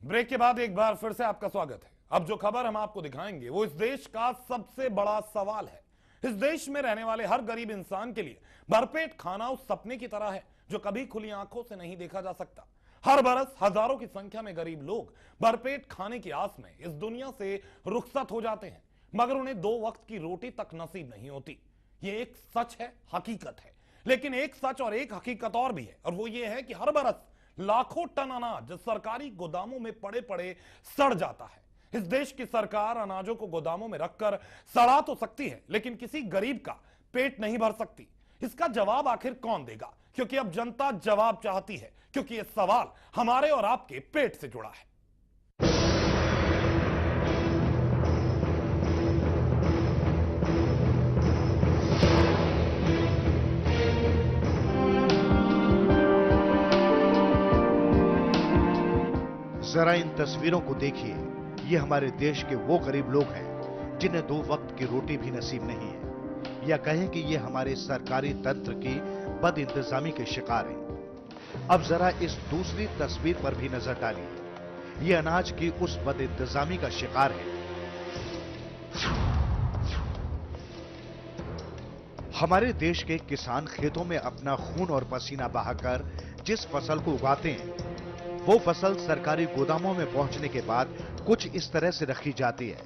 Break के बाद एक बार फिर से आपका स्वागत है। अब जो खबर हम आपको दिखाएंगे वो इस देश का सबसे बड़ा सवाल है। इस देश में रहने वाले हर गरीब इंसान के लिए भरपेट खाना उस सपने की तरह है जो कभी खुली आंखों से नहीं देखा जा सकता। हर बरस हजारों की संख्या में गरीब लोग भरपेट खाने की आस में इस दुनिया से रुखसत हो जाते हैं, मगर उन्हें 2 वक्त की रोटी तक नसीब नहीं होती। ये एक सच है, हकीकत है। लेकिन एक सच और एक हकीकत और भी है, और वो ये है कि हर बरस लाखों टन अनाज सरकारी गोदामों में पड़े पड़े सड़ जाता है। इस देश की सरकार अनाजों को गोदामों में रखकर सड़ा तो सकती है, लेकिन किसी गरीब का पेट नहीं भर सकती। इसका जवाब आखिर कौन देगा? क्योंकि अब जनता जवाब चाहती है, क्योंकि यह सवाल हमारे और आपके पेट से जुड़ा है। जरा इन तस्वीरों को देखिए। ये हमारे देश के वो गरीब लोग हैं जिन्हें 2 वक्त की रोटी भी नसीब नहीं है, या कहें कि ये हमारे सरकारी तंत्र की बदइंतजामी के शिकार हैं। अब जरा इस दूसरी तस्वीर पर भी नजर डालिए। ये अनाज की उस बदइंतजामी का शिकार है। हमारे देश के किसान खेतों में अपना खून और पसीना बहाकर जिस फसल को उगाते हैं, वो फसल सरकारी गोदामों में पहुंचने के बाद कुछ इस तरह से रखी जाती है।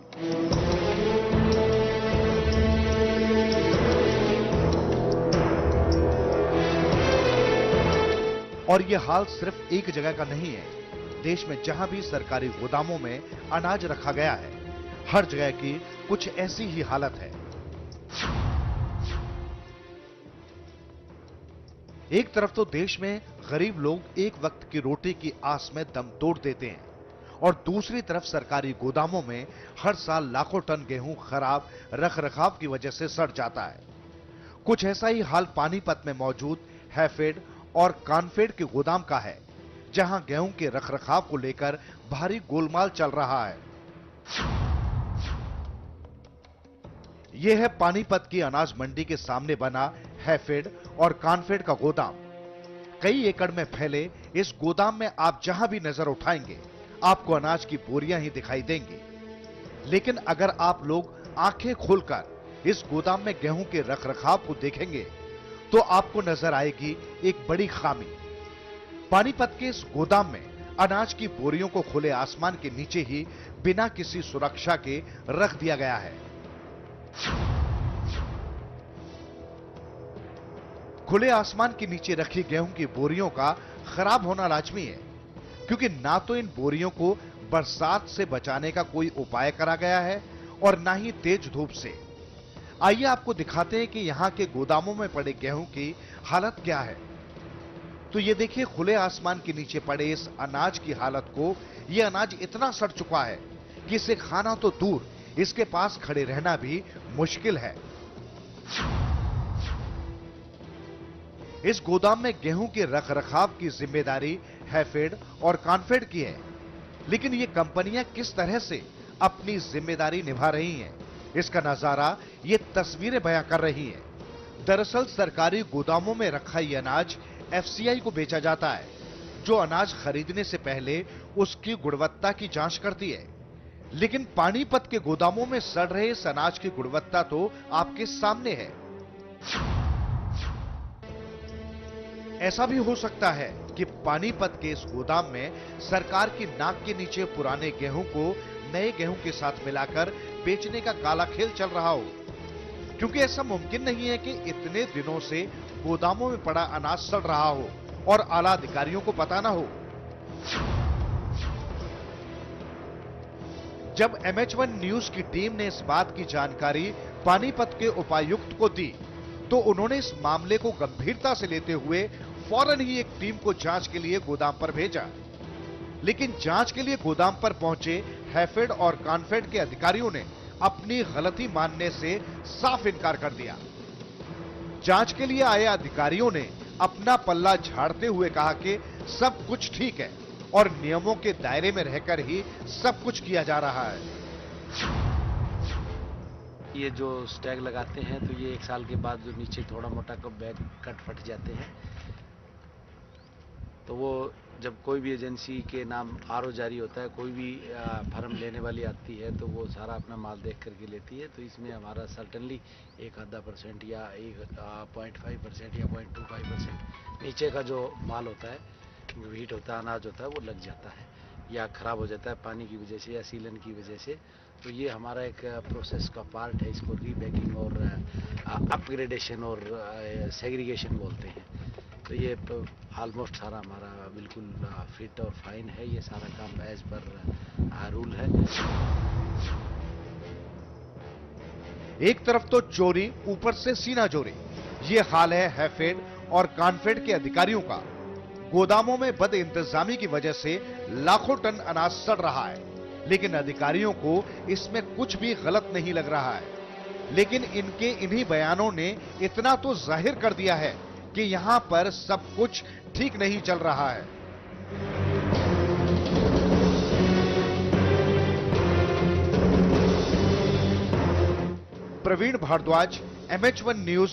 और ये हाल सिर्फ एक जगह का नहीं है। देश में जहां भी सरकारी गोदामों में अनाज रखा गया है, हर जगह की कुछ ऐसी ही हालत है। एक तरफ तो देश में गरीब लोग एक वक्त की रोटी की आस में दम तोड़ देते हैं, और दूसरी तरफ सरकारी गोदामों में हर साल लाखों टन गेहूं खराब रखरखाव की वजह से सड़ जाता है। कुछ ऐसा ही हाल पानीपत में मौजूद हैफेड और कानफेड के गोदाम का है, जहां गेहूं के रखरखाव को लेकर भारी गोलमाल चल रहा है। यह है पानीपत की अनाज मंडी के सामने बना हैफेड और कानफेड का गोदाम। कई एकड़ में फैले इस गोदाम में आप जहां भी नजर उठाएंगे, आपको अनाज की बोरियां ही दिखाई देंगी। लेकिन अगर आप लोग आंखें खोलकर इस गोदाम में गेहूं के रखरखाव को देखेंगे, तो आपको नजर आएगी एक बड़ी खामी। पानीपत के इस गोदाम में अनाज की बोरियों को खुले आसमान के नीचे ही बिना किसी सुरक्षा के रख दिया गया है। खुले आसमान के नीचे रखी गेहूं की बोरियों का खराब होना लाजमी है, क्योंकि ना तो इन बोरियों को बरसात से बचाने का कोई उपाय करा गया है और ना ही तेज धूप से। आइए आपको दिखाते हैं कि यहां के गोदामों में पड़े गेहूं की हालत क्या है। तो ये देखिए, खुले आसमान के नीचे पड़े इस अनाज की हालत को। यह अनाज इतना सड़ चुका है कि इसे खाना तो दूर, इसके पास खड़े रहना भी मुश्किल है। इस गोदाम में गेहूं के रखरखाव की जिम्मेदारी हैफेड और कानफेड की है, लेकिन ये कंपनियां किस तरह से अपनी जिम्मेदारी निभा रही हैं, इसका नजारा ये तस्वीरें बयां कर रही हैं। दरअसल सरकारी गोदामों में रखा ये अनाज एफसीआई को बेचा जाता है, जो अनाज खरीदने से पहले उसकी गुणवत्ता की जांच करती है। लेकिन पानीपत के गोदामों में सड़ रहे इस अनाज की गुणवत्ता तो आपके सामने है। ऐसा भी हो सकता है कि पानीपत के इस गोदाम में सरकार की नाक के नीचे पुराने गेहूं को नए गेहूं के साथ मिलाकर बेचने का काला खेल चल रहा हो, क्योंकि ऐसा मुमकिन नहीं है कि इतने दिनों से गोदामों में पड़ा अनाज सड़ रहा हो और आला अधिकारियों को पता ना हो। जब MH1 न्यूज की टीम ने इस बात की जानकारी पानीपत के उपायुक्त को दी, तो उन्होंने इस मामले को गंभीरता से लेते हुए फौरन ही एक टीम को जांच के लिए गोदाम पर भेजा। लेकिन जांच के लिए गोदाम पर पहुंचे हैफेड और कानफेड के अधिकारियों ने अपनी गलती मानने से साफ इनकार कर दिया। जांच के लिए आए अधिकारियों ने अपना पल्ला झाड़ते हुए कहा कि सब कुछ ठीक है और नियमों के दायरे में रहकर ही सब कुछ किया जा रहा है। ये जो स्टैग लगाते हैं तो ये 1 साल के बाद जो नीचे थोड़ा मोटा बैग कट फट जाते हैं, तो वो जब कोई भी एजेंसी के नाम आरओ जारी होता है, कोई भी फर्म लेने वाली आती है, तो वो सारा अपना माल देख करके लेती है। तो इसमें हमारा सर्टनली 1-1/2% या 0.5% या 0.25% नीचे का जो माल होता है, वीट होता है, अनाज होता है, वो लग जाता है या ख़राब हो जाता है पानी की वजह से या सीलन की वजह से। तो ये हमारा एक प्रोसेस का पार्ट है। इसको रीबैगिंग और अपग्रेडेशन और सेग्रीगेशन बोलते हैं। तो ये ऑलमोस्ट सारा हमारा बिल्कुल फिट और फाइन है। ये सारा काम एज पर रूल है। एक तरफ तो चोरी, ऊपर से सीना चोरी। ये हाल है हैफेड और कानफेड के अधिकारियों का। गोदामों में बद इंतजामी की वजह से लाखों टन अनाज सड़ रहा है, लेकिन अधिकारियों को इसमें कुछ भी गलत नहीं लग रहा है। लेकिन इनके इन्हीं बयानों ने इतना तो जाहिर कर दिया है कि यहां पर सब कुछ ठीक नहीं चल रहा है। Praveen Bhardwaj, MH1 news,